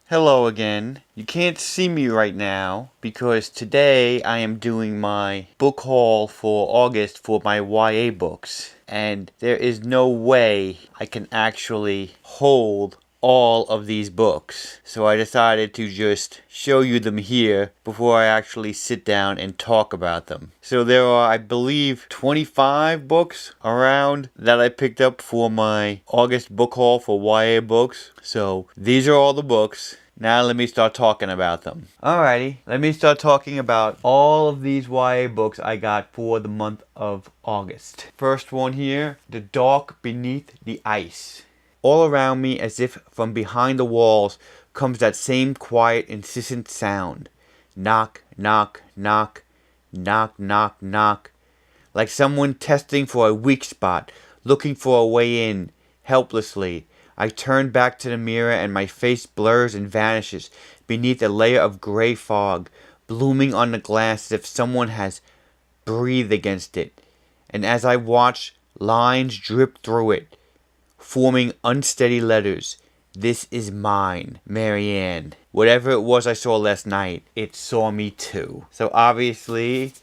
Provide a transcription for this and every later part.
Hello again. You can't see me right now because today I am doing my book haul for August for my YA books. And there is no way I can actually hold all of these books. So I decided to just show you them here before I actually sit down and talk about them. So there are, I believe, 25 books around that I picked up for my August book haul for YA books. So these are all the books. Now let me start talking about them. Alrighty, let me start talking about all of these YA books I got for the month of August. First one here, The Dark Beneath the Ice. All around me, as if from behind the walls, comes that same quiet, insistent sound. Knock, knock, knock, knock, knock, knock. Like someone testing for a weak spot, looking for a way in, helplessly. I turn back to the mirror and my face blurs and vanishes beneath a layer of gray fog, blooming on the glass as if someone has breathed against it. And as I watch, lines drip through it, forming unsteady letters. This is mine, Marianne. Whatever it was I saw last night, it saw me too. So obviously,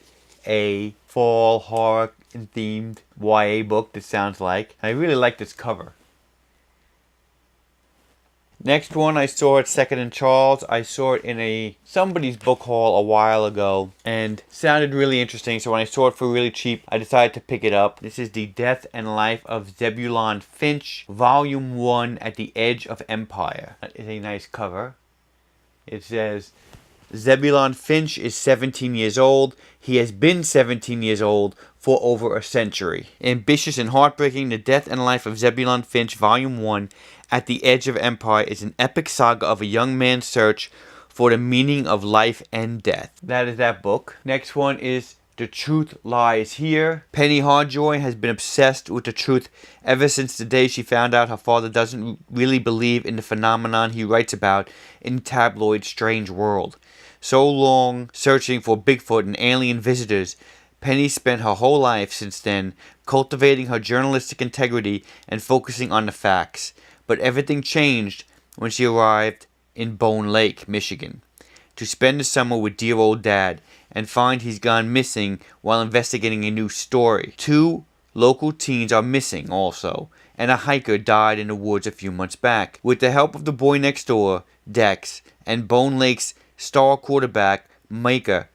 a fall horror themed YA book, this sounds like. I really like this cover. Next one, I saw it Second and Charles. I saw it in somebody's book haul a while ago and sounded really interesting. So when I saw it for really cheap, I decided to pick it up. This is The Death and Life of Zebulon Finch, Volume 1, At the Edge of Empire. That is a nice cover. It says, Zebulon Finch is 17 years old. He has been 17 years old for over a century. Ambitious and heartbreaking, The Death and Life of Zebulon Finch, Volume 1, At the Edge of Empire is an epic saga of a young man's search for the meaning of life and death. That is that book. Next one is The Truth Lies Here. Penny Hardjoy has been obsessed with the truth ever since the day she found out her father doesn't really believe in the phenomenon he writes about in tabloid Strange World. So long searching for Bigfoot and alien visitors, Penny spent her whole life since then cultivating her journalistic integrity and focusing on the facts. But everything changed when she arrived in Bone Lake, Michigan, to spend the summer with dear old Dad and find he's gone missing while investigating a new story. 2 local teens are missing also, and a hiker died in the woods a few months back. With the help of the boy next door, Dex, and Bone Lake's star quarterback, Micah,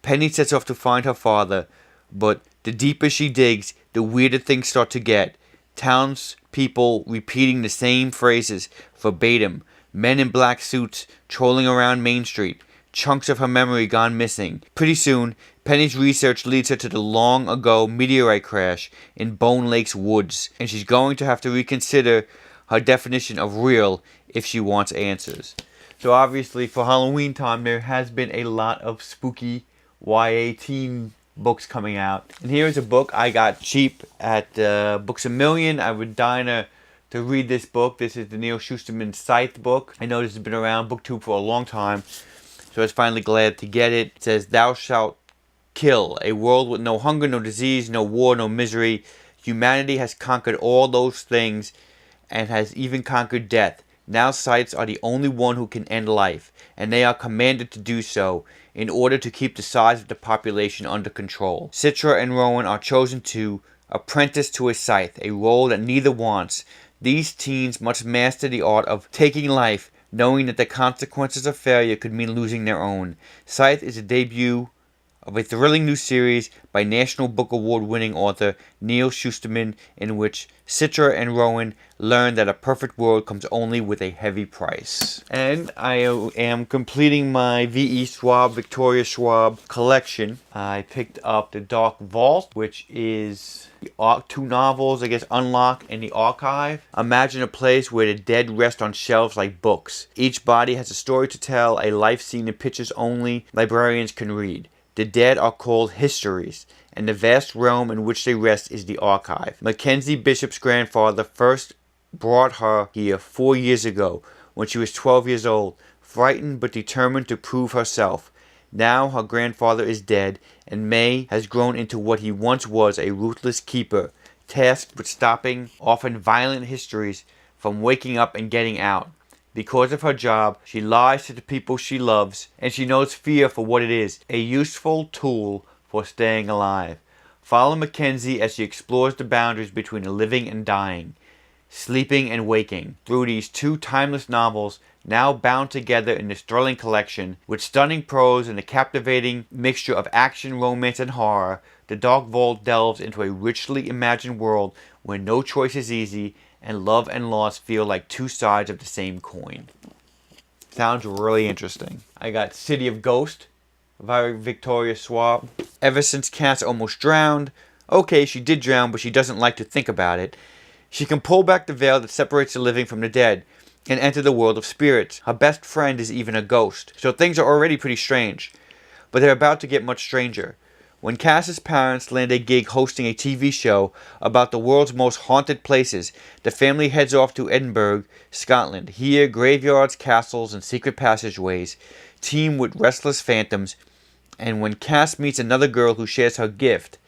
Penny sets off to find her father, but the deeper she digs, the weirder things start to get. Townspeople repeating the same phrases verbatim, men in black suits trolling around Main Street, chunks of her memory gone missing. Pretty soon, Penny's research leads her to the long-ago meteorite crash in Bone Lake's woods, and she's going to have to reconsider her definition of real if she wants answers. So obviously, for Halloween time, there has been a lot of spooky YA teen books coming out. And here's a book I got cheap at Books A Million. I would dine to read this book. This is the Neal Shusterman Scythe book. I know this has been around BookTube for a long time, so I was finally glad to get it. It says, Thou shalt kill, a world with no hunger, no disease, no war, no misery. Humanity has conquered all those things and has even conquered death. Now Scythes are the only one who can end life, and they are commanded to do so in order to keep the size of the population under control. Citra and Rowan are chosen to apprentice to a scythe, a role that neither wants. These teens must master the art of taking life, knowing that the consequences of failure could mean losing their own. Scythe is a debut of a thrilling new series by National Book Award winning author Neal Shusterman, in which Citra and Rowan learn that a perfect world comes only with a heavy price. And I am completing my V.E. Schwab, Victoria Schwab collection. I picked up The Dark Vault, which is 2 novels, I guess, Unlock and The Archive. Imagine a place where the dead rest on shelves like books. Each body has a story to tell, a life seen in pictures only librarians can read. The dead are called histories, and the vast realm in which they rest is the archive. Mackenzie Bishop's grandfather first brought her here 4 years ago, when she was 12 years old, frightened but determined to prove herself. Now her grandfather is dead, and May has grown into what he once was, a ruthless keeper, tasked with stopping often violent histories from waking up and getting out. Because of her job, she lies to the people she loves, and she knows fear for what it is, a useful tool for staying alive. Follow Mackenzie as she explores the boundaries between the living and dying, sleeping and waking, through these two timeless novels, now bound together in this thrilling collection. With stunning prose and a captivating mixture of action, romance, and horror, The Dark Vault delves into a richly imagined world where no choice is easy, and love and loss feel like two sides of the same coin. Sounds really interesting. I got City of Ghost by Victoria Schwab. Ever since Cass almost drowned, okay, she did drown, but she doesn't like to think about it, she can pull back the veil that separates the living from the dead and enter the world of spirits. Her best friend is even a ghost, so things are already pretty strange. But they're about to get much stranger. When Cass's parents land a gig hosting a TV show about the world's most haunted places, the family heads off to Edinburgh, Scotland. Here, graveyards, castles, and secret passageways teem with restless phantoms, and when Cass meets another girl who shares her gift,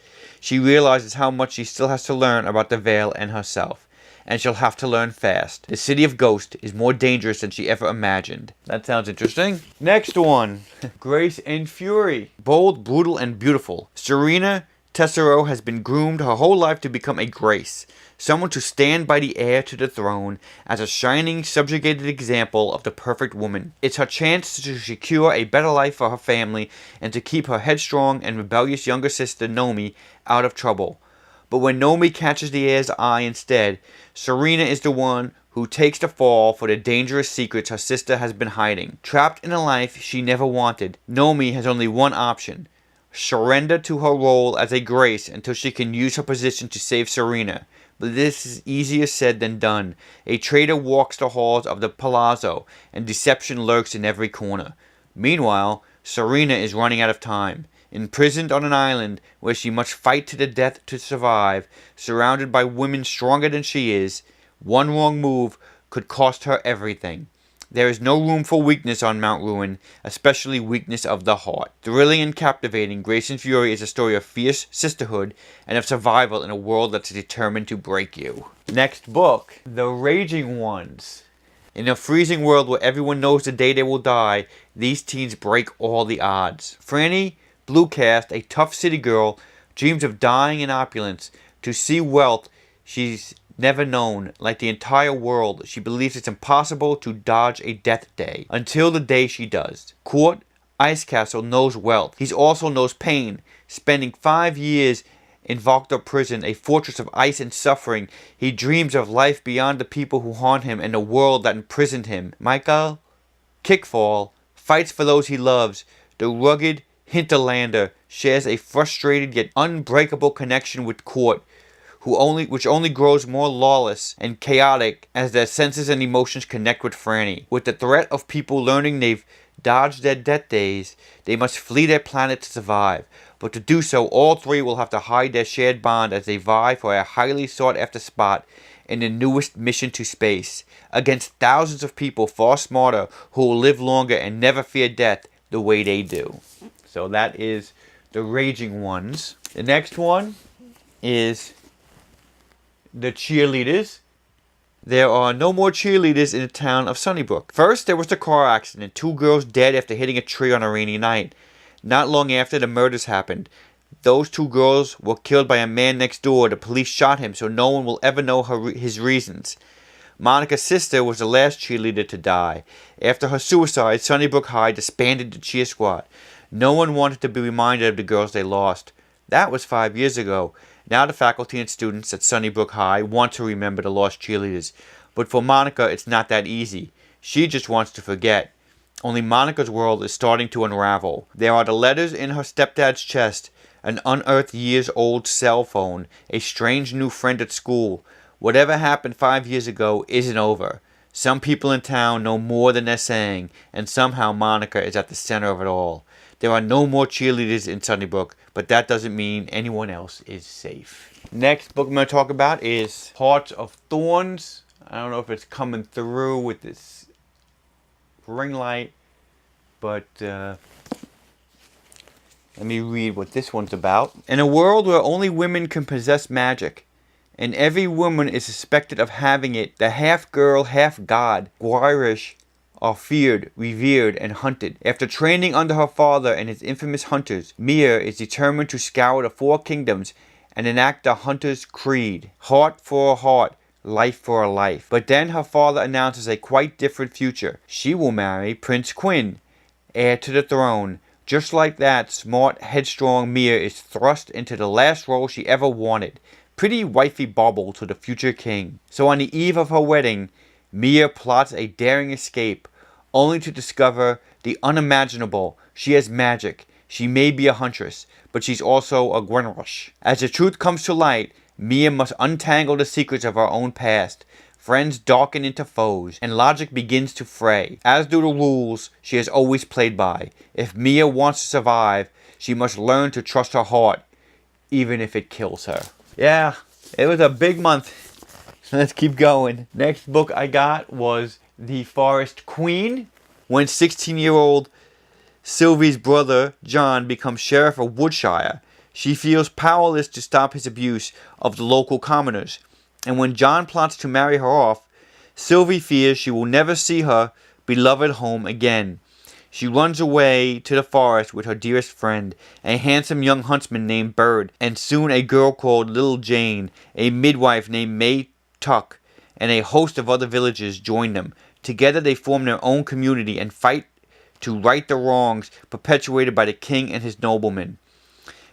she realizes how much she still has to learn about the veil and herself. And she'll have to learn fast. The City of Ghost is more dangerous than she ever imagined. That sounds interesting. Next one. Grace and Fury. Bold, brutal, and beautiful. Serena Tessero has been groomed her whole life to become a Grace. Someone to stand by the heir to the throne as a shining, subjugated example of the perfect woman. It's her chance to secure a better life for her family and to keep her headstrong and rebellious younger sister, Nomi, out of trouble. But when Nomi catches the heir's eye instead, Serena is the one who takes the fall for the dangerous secrets her sister has been hiding. Trapped in a life she never wanted, Nomi has only one option: surrender to her role as a Grace until she can use her position to save Serena. But this is easier said than done. A traitor walks the halls of the Palazzo, and deception lurks in every corner. Meanwhile, Serena is running out of time. Imprisoned on an island where she must fight to the death to survive, surrounded by women stronger than she is, one wrong move could cost her everything. There is no room for weakness on Mount Ruin, especially weakness of the heart. Thrilling and captivating, Grace and Fury is a story of fierce sisterhood and of survival in a world that's determined to break you. Next book, The Raging Ones. In a freezing world where everyone knows the day they will die, these teens break all the odds. Franny Bluecast, a tough city girl, dreams of dying in opulence. To see wealth she's never known, like the entire world, she believes it's impossible to dodge a death day, until the day she does. Court Icecastle knows wealth. He also knows pain. Spending 5 years in Vogter prison, a fortress of ice and suffering, he dreams of life beyond the people who haunt him and the world that imprisoned him. Michael Kickfall fights for those he loves. The rugged Hinterlander shares a frustrated yet unbreakable connection with Court, which only grows more lawless and chaotic as their senses and emotions connect with Franny. With the threat of people learning they've dodged their death days, they must flee their planet to survive. But to do so, all three will have to hide their shared bond as they vie for a highly sought-after spot in the newest mission to space, against thousands of people far smarter who will live longer and never fear death the way they do. So that is The Raging Ones. The next one is The Cheerleaders. There are no more cheerleaders in the town of Sunnybrook. First, there was the car accident. 2 girls dead after hitting a tree on a rainy night. Not long after, the murders happened. Those 2 girls were killed by a man next door. The police shot him, so no one will ever know his reasons. Monica's sister was the last cheerleader to die. After her suicide, Sunnybrook High disbanded the cheer squad. No one wanted to be reminded of the girls they lost. That was 5 years ago. Now the faculty and students at Sunnybrook High want to remember the lost cheerleaders. But for Monica, it's not that easy. She just wants to forget. Only Monica's world is starting to unravel. There are the letters in her stepdad's chest, an unearthed years-old cell phone, a strange new friend at school. Whatever happened 5 years ago isn't over. Some people in town know more than they're saying, and somehow Monica is at the center of it all. There are no more cheerleaders in Sunnybrook, but that doesn't mean anyone else is safe. Next book I'm going to talk about is Hearts of Thorns. I don't know if it's coming through with this ring light, but let me read what this one's about. In a world where only women can possess magic, and every woman is suspected of having it. The half-girl, half-god, Gwarish, are feared, revered, and hunted. After training under her father and his infamous hunters, Mia is determined to scour the four kingdoms and enact the hunter's creed. Heart for a heart, life for a life. But then her father announces a quite different future. She will marry Prince Quinn, heir to the throne. Just like that, smart, headstrong Mia is thrust into the last role she ever wanted. Pretty wifey bauble to the future king. So on the eve of her wedding, Mia plots a daring escape, only to discover the unimaginable. She has magic. She may be a huntress, but she's also a Gwenrush. As the truth comes to light, Mia must untangle the secrets of her own past. Friends darken into foes, and logic begins to fray, as do the rules she has always played by. If Mia wants to survive, she must learn to trust her heart, even if it kills her. Yeah, it was a big month. Let's keep going. Next book I got was The Forest Queen. When 16-year-old Sylvie's brother, John, becomes sheriff of Woodshire, she feels powerless to stop his abuse of the local commoners. And when John plots to marry her off, Sylvie fears she will never see her beloved home again. She runs away to the forest with her dearest friend, a handsome young huntsman named Bird, and soon a girl called Little Jane, a midwife named May Tuck, and a host of other villagers join them. Together they form their own community and fight to right the wrongs perpetuated by the king and his noblemen.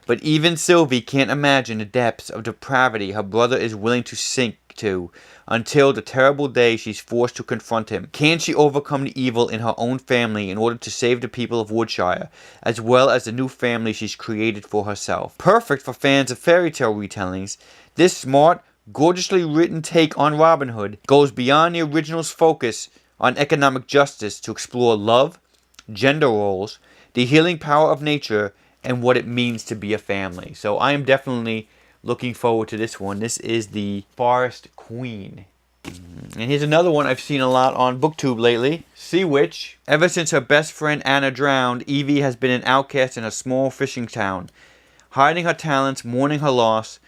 But even Sylvie can't imagine the depths of depravity her brother is willing to sink to, until the terrible day she's forced to confront him. Can she overcome the evil in her own family in order to save the people of Woodshire, as well as the new family she's created for herself? Perfect for fans of fairy tale retellings, this smart, gorgeously written take on Robin Hood goes beyond the original's focus on economic justice to explore love, gender roles, the healing power of nature, and what it means to be a family. So I am definitely looking forward to this one. This is The Forest Queen. And here's another one I've seen a lot on BookTube lately. Sea Witch. Ever since her best friend Anna drowned, Evie has been an outcast in a small fishing town, hiding her talents, mourning her loss,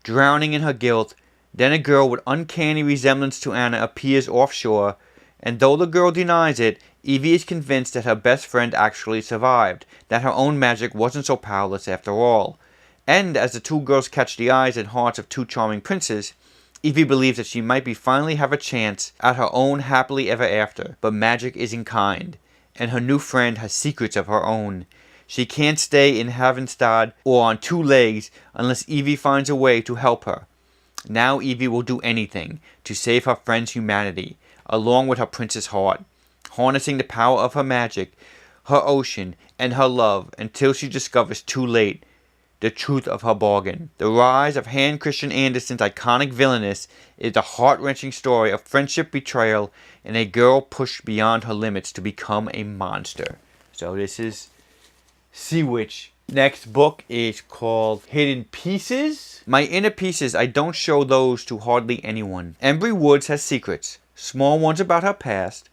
drowning in her guilt. Then a girl with uncanny resemblance to Anna appears offshore, and though the girl denies it, Evie is convinced that her best friend actually survived, that her own magic wasn't so powerless after all. And as the two girls catch the eyes and hearts of two charming princes, Evie believes that she might be finally have a chance at her own happily ever after. But magic isn't kind, and her new friend has secrets of her own. She can't stay in Havenstad or on two legs unless Evie finds a way to help her. Now Evie will do anything to save her friend's humanity, along with her prince's heart, harnessing the power of her magic, her ocean, and her love until she discovers too late the truth of her bargain. The rise of Hans Christian Andersen's iconic villainess is a heart-wrenching story of friendship, betrayal, and a girl pushed beyond her limits to become a monster. So this is Sea Witch. Next book is called Hidden Pieces. My inner pieces, I don't show those to hardly anyone. Embry Woods has secrets. Small ones about her past,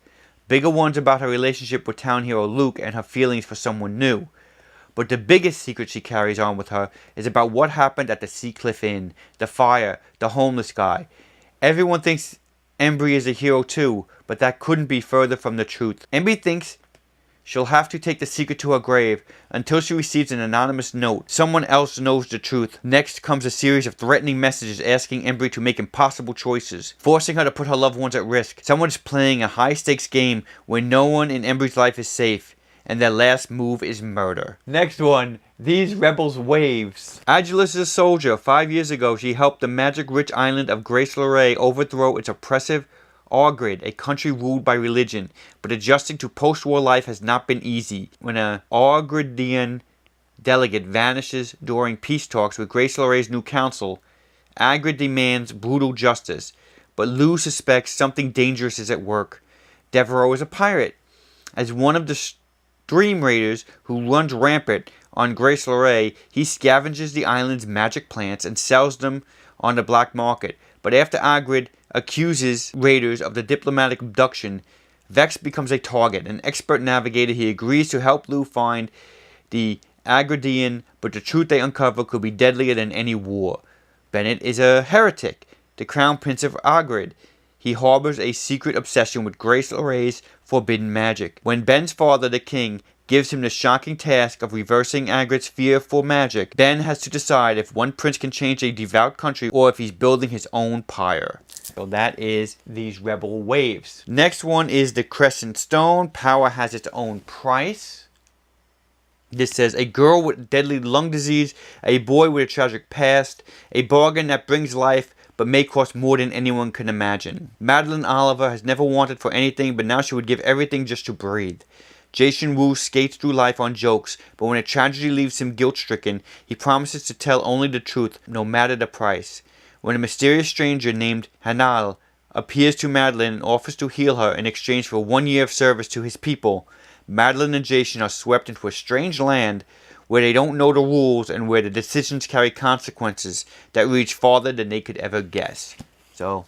bigger ones about her relationship with town hero Luke and her feelings for someone new. But the biggest secret she carries on with her is about what happened at the Seacliff Inn, the fire, the homeless guy. Everyone thinks Embry is a hero too, but that couldn't be further from the truth. Embry thinks she'll have to take the secret to her grave until she receives an anonymous note. Someone else knows the truth. Next comes a series of threatening messages asking Embry to make impossible choices, forcing her to put her loved ones at risk. Someone's playing a high-stakes game where no one in Embry's life is safe, and their last move is murder. Next one, These Rebels' Waves. Ageless is a soldier. 5 years ago, she helped the magic-rich island of Grace Lorraine overthrow its oppressive Argrid, a country ruled by religion, but adjusting to post-war life has not been easy. When an Argridian delegate vanishes during peace talks with Grace Lorraine's new council, Agrid demands brutal justice, but Lou suspects something dangerous is at work. Devereaux is a pirate. As one of the Stream Raiders who runs rampant on Grace Lorraine, he scavenges the island's magic plants and sells them on the black market. But after Agrid accuses raiders of the diplomatic abduction, Vex becomes a target. An expert navigator, he agrees to help Lou find the Agridian, but the truth they uncover could be deadlier than any war. Bennett is a heretic, the crown prince of Agrid. He harbors a secret obsession with Grace O'Ray's forbidden magic. When Ben's father, the king, gives him the shocking task of reversing Agrid's fear for magic, Ben has to decide if one prince can change a devout country or if he's building his own pyre. So that is these rebel waves. Next one is the Crescent Stone. Power has its own price. This says, a girl with deadly lung disease, a boy with a tragic past, a bargain that brings life, but may cost more than anyone can imagine. Madeline Oliver has never wanted for anything, but now she would give everything just to breathe. Jason Wu skates through life on jokes, but when a tragedy leaves him guilt-stricken, he promises to tell only the truth, no matter the price. When a mysterious stranger named Hanal appears to Madeline and offers to heal her in exchange for 1 year of service to his people, Madeline and Jason are swept into a strange land where they don't know the rules and where the decisions carry consequences that reach farther than they could ever guess. So,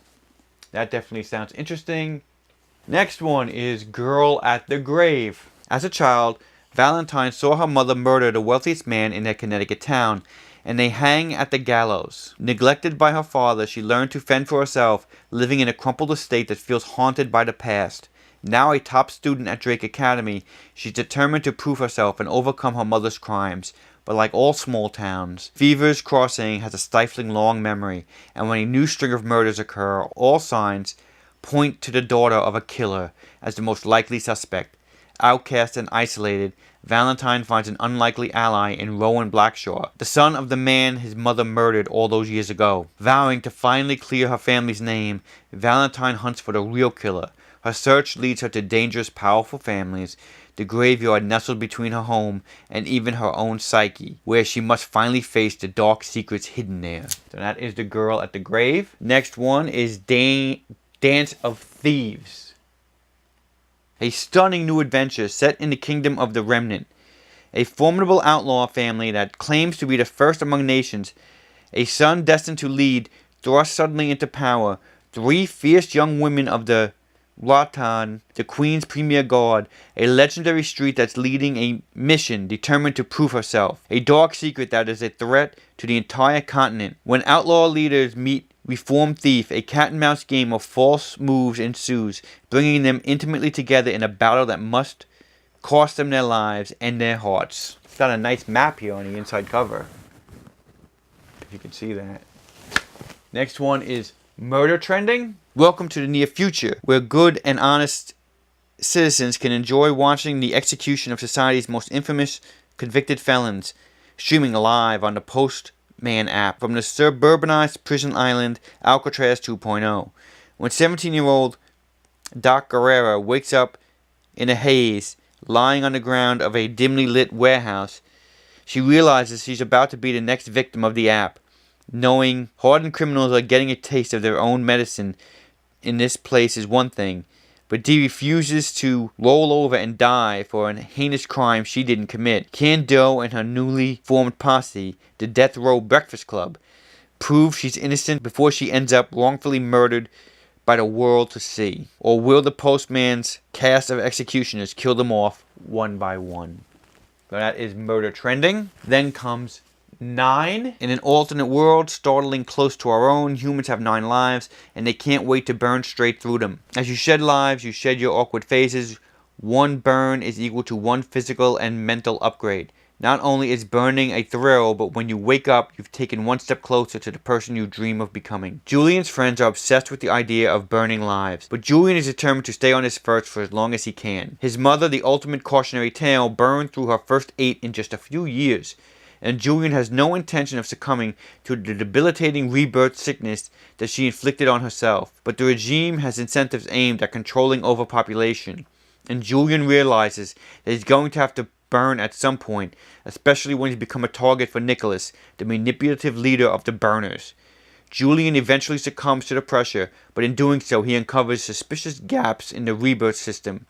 that definitely sounds interesting. Next one is Girl at the Grave. As a child, Valentine saw her mother murder the wealthiest man in their Connecticut town, and they hang at the gallows. Neglected by her father, she learned to fend for herself, living in a crumpled estate that feels haunted by the past. Now a top student at Drake Academy, she's determined to prove herself and overcome her mother's crimes. But like all small towns, Fevers Crossing has a stifling long memory, and when a new string of murders occur, all signs point to the daughter of a killer as the most likely suspect. Outcast and isolated, Valentine finds an unlikely ally in Rowan Blackshaw, the son of the man his mother murdered all those years ago. Vowing to finally clear her family's name, Valentine hunts for the real killer. Her search leads her to dangerous, powerful families, the graveyard nestled between her home and even her own psyche, where she must finally face the dark secrets hidden there. So that is The Girl at the Grave. Next one is Dance of Thieves. A stunning new adventure set in the kingdom of the Remnant. A formidable outlaw family that claims to be the first among nations. A son destined to lead, thrust suddenly into power. 3 fierce young women of the Ratan, the Queen's premier guard, a legendary street that's leading a mission determined to prove herself, a dark secret that is a threat to the entire continent. When outlaw leaders meet reformed thief, a cat-and-mouse game of false moves ensues, bringing them intimately together in a battle that must cost them their lives and their hearts. It's got a nice map here on the inside cover, if you can see that. Next one is Murder Trending. Welcome to the near future, where good and honest citizens can enjoy watching the execution of society's most infamous convicted felons, streaming live on the Postman app from the suburbanized prison island Alcatraz 2.0. When 17-year-old Doc Guerrera wakes up in a haze, lying on the ground of a dimly lit warehouse, she realizes she's about to be the next victim of the app. Knowing hardened criminals are getting a taste of their own medicine in this place is one thing, but Dee refuses to roll over and die for a heinous crime she didn't commit. Can Doe and her newly formed posse, the Death Row Breakfast Club, prove she's innocent before she ends up wrongfully murdered by the world to see? Or will the Postman's cast of executioners kill them off one by one? So that is Murder Trending. Then comes 9. In an alternate world, startling close to our own, humans have 9 lives, and they can't wait to burn straight through them. As you shed lives, you shed your awkward phases. 1 burn is equal to 1 physical and mental upgrade. Not only is burning a thrill, but when you wake up, you've taken 1 step closer to the person you dream of becoming. Julian's friends are obsessed with the idea of burning lives, but Julian is determined to stay on his first for as long as he can. His mother, the ultimate cautionary tale, burned through her first 8 in just a few years, and Julian has no intention of succumbing to the debilitating rebirth sickness that she inflicted on herself. But the regime has incentives aimed at controlling overpopulation, and Julian realizes that he's going to have to burn at some point, especially when he's become a target for Nicholas, the manipulative leader of the Burners. Julian eventually succumbs to the pressure, but in doing so he uncovers suspicious gaps in the rebirth system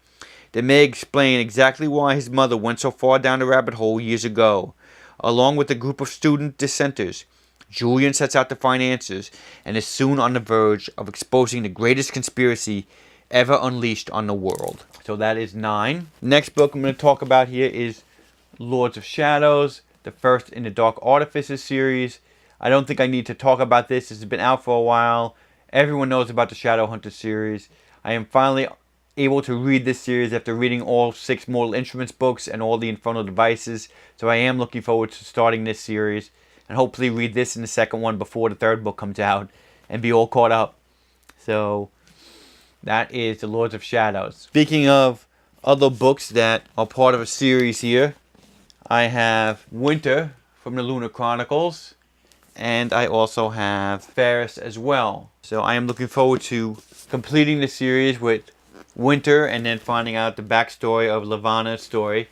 that may explain exactly why his mother went so far down the rabbit hole years ago. Along with a group of student dissenters, Julian sets out to find answers and is soon on the verge of exposing the greatest conspiracy ever unleashed on the world. So that is 9. Next book I'm going to talk about here is Lords of Shadows, the first in the Dark Artifices series. I don't think I need to talk about this. This has been out for a while. Everyone knows about the Shadowhunter series. I am finally able to read this series after reading all 6 Mortal Instruments books and all the Infernal Devices. So I am looking forward to starting this series and hopefully read this in the second one before the 3rd book comes out and be all caught up. So that is the Lords of Shadows. Speaking of other books that are part of a series here, I have Winter from the Lunar Chronicles, and I also have Faris as well. So I am looking forward to completing the series with Winter and then finding out the backstory of Levana's story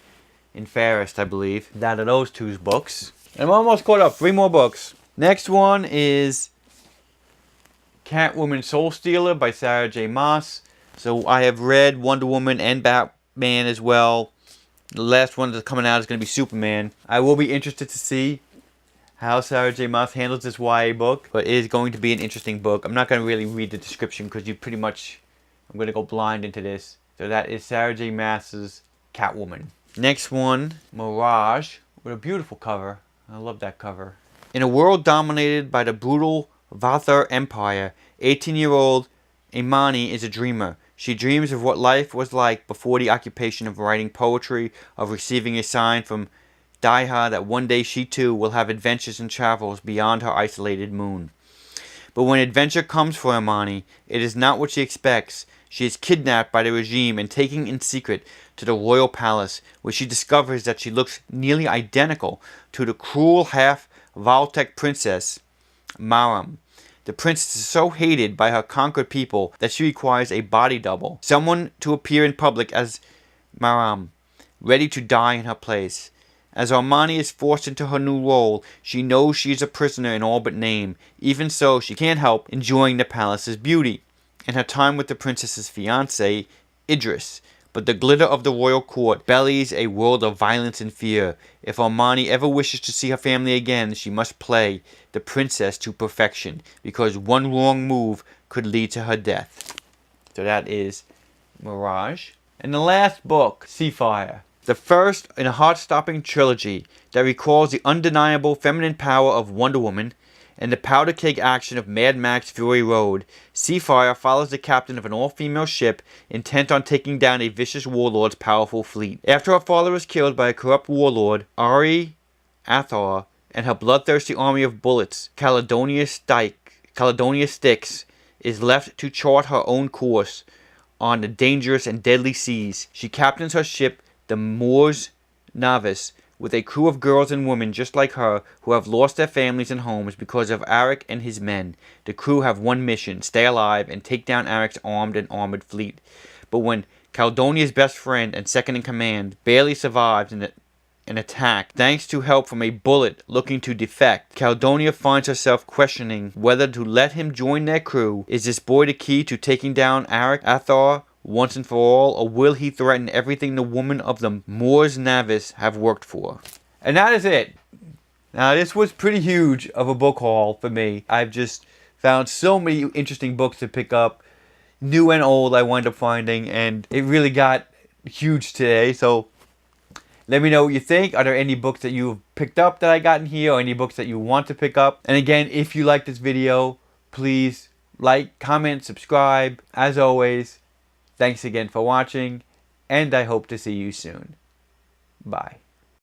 in Faris, I believe. That are those 2 books. And I'm almost caught up. 3 more books. Next one is Catwoman Soul Stealer by Sarah J. Maas. So I have read Wonder Woman and Batman as well. The last one that's coming out is going to be Superman. I will be interested to see how Sarah J. Maas handles this YA book, but it is going to be an interesting book. I'm not going to really read the description because I'm going to go blind into this. So that is Sarah J. Maas's Catwoman. Next one, Mirage, with a beautiful cover. I love that cover. In a world dominated by the brutal Vathar Empire, 18-year-old Imani is a dreamer. She dreams of what life was like before the occupation of writing poetry, of receiving a sign from Daiha that one day she too will have adventures and travels beyond her isolated moon. But when adventure comes for Imani, it is not what she expects. She is kidnapped by the regime and taken in secret to the royal palace, where she discovers that she looks nearly identical to the cruel half-Vaultec princess, Maram. The princess is so hated by her conquered people that she requires a body double, someone to appear in public as Maram, ready to die in her place. As Armani is forced into her new role, she knows she is a prisoner in all but name. Even so, she can't help enjoying the palace's beauty and her time with the princess's fiancé, Idris. But the glitter of the royal court bellies a world of violence and fear. If Armani ever wishes to see her family again, she must play the princess to perfection, because one wrong move could lead to her death. So that is Mirage. And the last book, Seafire. The first in a heart-stopping trilogy that recalls the undeniable feminine power of Wonder Woman and the powder-keg action of Mad Max Fury Road. Seafire follows the captain of an all-female ship intent on taking down a vicious warlord's powerful fleet. After her father is killed by a corrupt warlord, Ari Athar and her bloodthirsty army of bullets, Caledonia Styx, is left to chart her own course on the dangerous and deadly seas. She captains her ship, the Mors Navis, with a crew of girls and women just like her who have lost their families and homes because of Arak and his men. The crew have one mission: stay alive and take down Arak's armed and armored fleet. But when Caledonia's best friend and second in command barely survives an attack thanks to help from a bullet looking to defect, Caledonia finds herself questioning whether to let him join their crew. Is this boy the key to taking down Arak Athar once and for all, or will he threaten everything the women of the Mors Navis have worked for? And that is it. Now, this was pretty huge of a book haul for me. I've just found so many interesting books to pick up, new and old, I wind up finding, and it really got huge today. So let me know what you think. Are there any books that you've picked up that I got in here, or any books that you want to pick up? And again, if you like this video, please like, comment, subscribe. As always, thanks again for watching, and I hope to see you soon. Bye.